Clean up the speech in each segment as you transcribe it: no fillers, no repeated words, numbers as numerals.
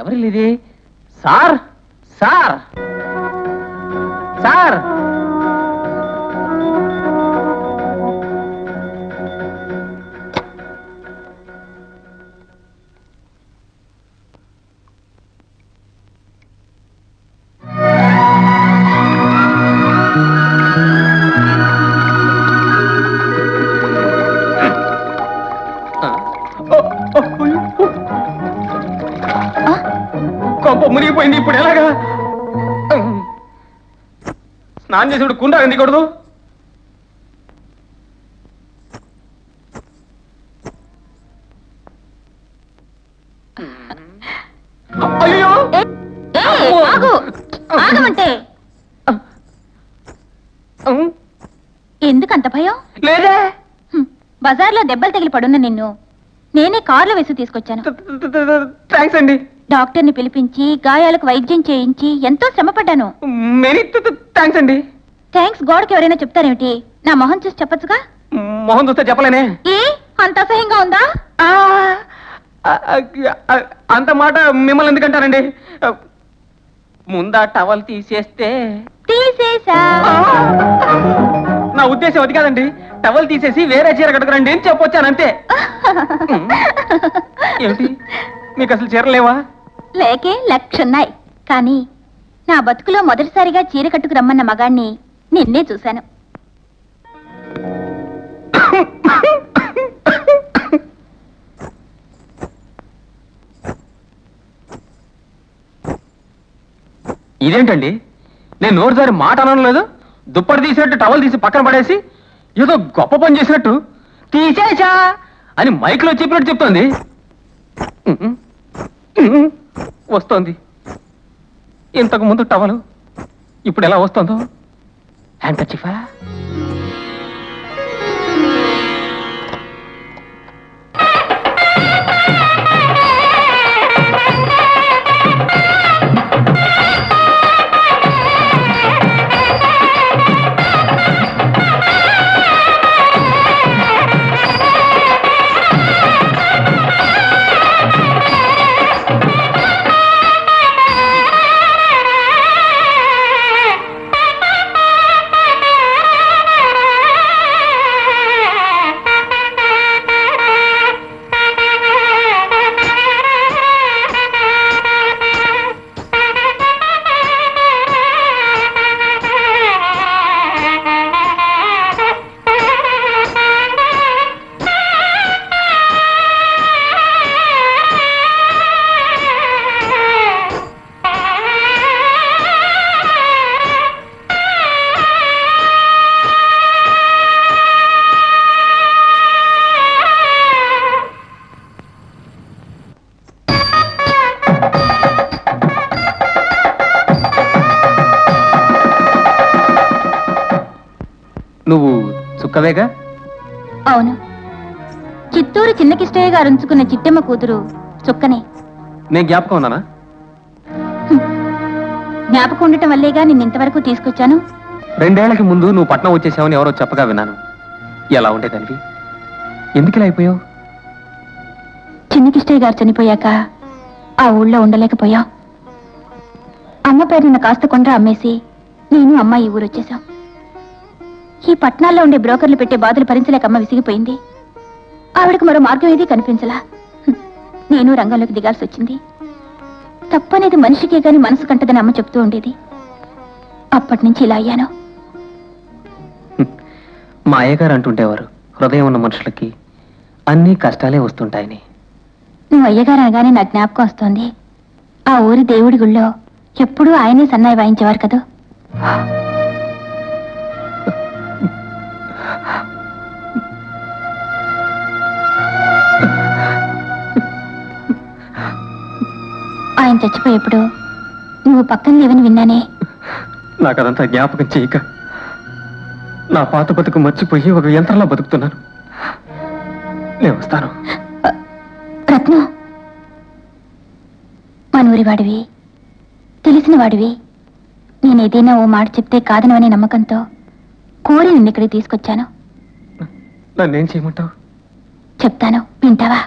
ఎవరి ఇది? Sir sir sir కొంప మునిగిపోయింది. ఇప్పుడు ఎలాగా? స్నానం చేసి కుండ ఎందుకూడదు? అయ్యో ఎందుకంత భయం? లేదే. బజార్లో దెబ్బలు తగిలి పడున్న నిన్ను నేనే కారులో వేసి తీసుకొచ్చాను. థ్యాంక్స్ అండి. డాక్టర్ని పిలిపించి గాయాలకు వైద్యం చేయించి ఎంతో శ్రమపడ్డాను. మెనీ థ్యాంక్స్ అండి. థ్యాంక్స్ గోడకి ఎవరైనా చెప్తారేమిటి? నా మొహం చూసి చెప్పొచ్చుగా. మొహం చూస్తే చెప్పలేనే. ఏ అంత అసహ్యంగా ఉందా? అంత మాట మిమ్మల్ని ఎందుకంటారండి? ముందా టవల్ తీసేస్తే. తీసేసా. నా ఉద్దేశం అది కాదండి. టవల్ తీసేసి వేరే చీర కట్టుకురండి అని చెప్పొచ్చానంతే. ఏమిటి మీకు అసలు చీరలేవా? లేకే లక్షన్నాయి. కానీ నా బతుకులో మొదటిసారిగా చీర కట్టుకు రమ్మన్న మగాణ్ణి నిన్నే చూశాను. ఇదేంటండి? నేను నోరుసారి మాట అనడం లేదు. దుప్పటి తీసినట్టు టవల్ తీసి పక్కన పడేసి ఏదో గొప్ప పని చేసినట్టు తీసేసా అని మైక్లో చెప్పినట్టు చెప్తోంది. వస్తోంది. ఇంతకు ముందు టవలు, ఇప్పుడు ఎలా వస్తుందో. హ్యాండ్ కర్చీఫా? నువ్వు చుక్కవేగా? అవును. చిత్తూరు చిన్నకిష్టయ్య గారు ఉంచుకున్న చిట్టమ్మ కూతురు చుక్కనే. నేను జ్ఞాపకం ఉన్నానా? జ్ఞాపకం ఉండటం వల్లేగా నిన్ను ఇంతవరకు తీసుకొచ్చాను. 2 ఏళ్లకి ముందు నువ్వు పట్నం వచ్చేసావని ఎవరో చెప్పగా విన్నాను. ఎలా ఉండేదానివి? ఎందుకు ఇలా అయిపోయావు? చిన్నకిష్టయ్య గారు చనిపోయాక ఆ ఊళ్ళో ఉండలేకపోయాం. అమ్మ పేరున్న కాస్త కొండ్ర అమ్మేసి నేను అమ్మ ఈ ఊరు వచ్చేసాం. ఈ పట్నాల్లో ఉండే బ్రోకర్లు పెట్టే బాధలు భరించలేక అమ్మ విసిగిపోయింది. ఆవిడకు మరో మార్గం ఏదీ కనిపించలా. నేను రంగంలోకి దిగాల్సి వచ్చింది. తప్పనేది మనిషికే గాని మనసు కంటదని అమ్మ చెప్తూ ఉండేది. అప్పటి నుంచి ఇలా అయ్యాను. మా అయ్యగారు అంటుండేవారు, హృదయం ఉన్న మనుషులకి అన్ని కష్టాలే వస్తుంటాయని. నువ్వు అయ్యగారు అనగానే నా జ్ఞాపకం వస్తోంది. ఆ ఊరి దేవుడి గుళ్ళో ఎప్పుడూ ఆయనే సన్నాయి వాయించేవారు కదా. ఆయన చచ్చిపోయేప్పుడు నువ్వు పక్కన లేవని విన్నానే. నాకు అదంతా జ్ఞాపకం చేయక నా పాత బతుకు మర్చిపోయి ఒక యంత్రంలో బతుకుతున్నాను. నేను వస్తాను. రత్నం, మనూరి వాడివి, తెలిసిన వాడివి. నేనేదైనా ఓ మాట చెప్తే కాదనవనే నమ్మకంతో కోరి నిన్ను ఇక్కడికి తీసుకొచ్చాను. నన్నేం చేయమంటావు? చెప్తాను, వింటావా?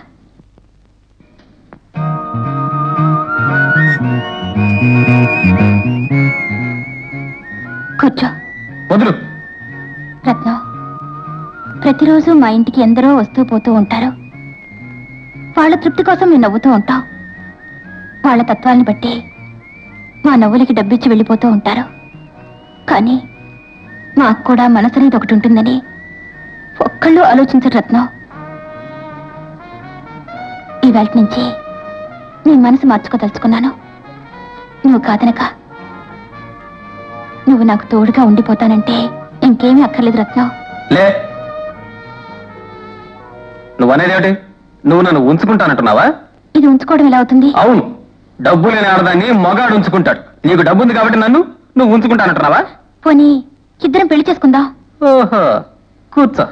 ప్రతిరోజు మా ఇంటికి ఎందరో వస్తూ పోతూ ఉంటారు. వాళ్ళ తృప్తి కోసం మేము నవ్వుతూ ఉంటాం. వాళ్ళ తత్వాన్ని బట్టి మా నవ్వులకి డబ్బిచ్చి వెళ్ళిపోతూ ఉంటారు. కానీ మాకు కూడా మనసు అనేది ఒకటి ఉంటుందని ఒక్కళ్ళు ఆలోచించరు రత్నం. ఈవేళ నుంచి నీ మనసు మార్చుకోదలుచుకున్నాను. నువ్వు కాదనక నువ్వు నాకు తోడుగా ఉండిపోతానంటే ఇంకేమీ అక్కర్లేదు రత్నం. లే, నువ్వనేదేమిటి? నువ్వు నన్ను ఉంచుకుంటానంటున్నావా? ఇది ఉంచుకోవడం ఎలా అవుతుంది? అవును, డబ్బు లేని ఆడదాన్ని మగాడు ఉంచుకుంటాడు. నీకు డబ్బు ఉంది కాబట్టి నువ్వు ఉంచుకుంటానంటున్నావా? పోనీ ఇద్దరం పెళ్లి చేసుకుందాం. ఓహో, కూర్చో.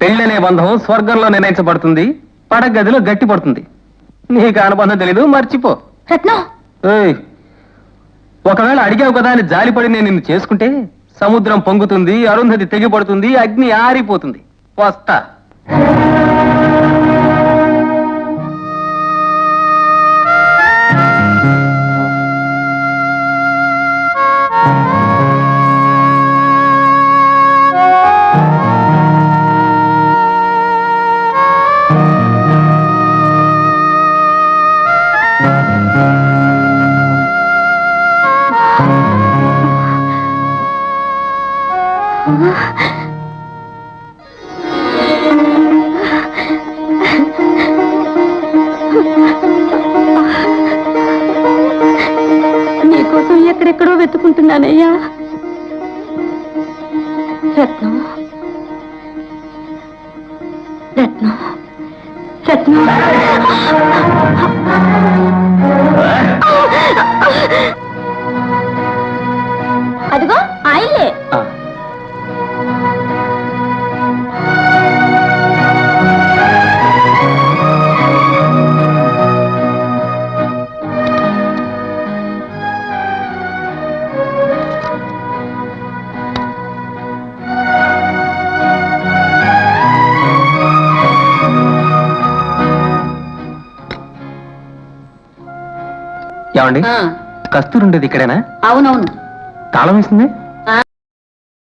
పెళ్ళనే బంధం స్వర్గంలో నిర్ణయించబడుతుంది, పడగదిలో గట్టి పడుతుంది. నీకు అనుబంధం తెలీదు, మర్చిపో. రత్నం, ఏయ్, ఒకవేళ అడిగావు కదా అని జాలిపడి నేను నిన్ను చేసుకుంటే సముద్రం పొంగుతుంది, అరుంధతి తెగిపడుతుంది, అగ్ని ఆరిపోతుంది. వస్తా. నీకోసం ఎక్కడెక్కడో వెతుకుంటున్నానయ్యా. రత్నం, రత్నం, రత్నం. అదిగో ఆయిలే. ఆ. ఏమండి, కస్తూరి ఉండేది ఇక్కడేనా? అవునవును. తాళం వేసింది.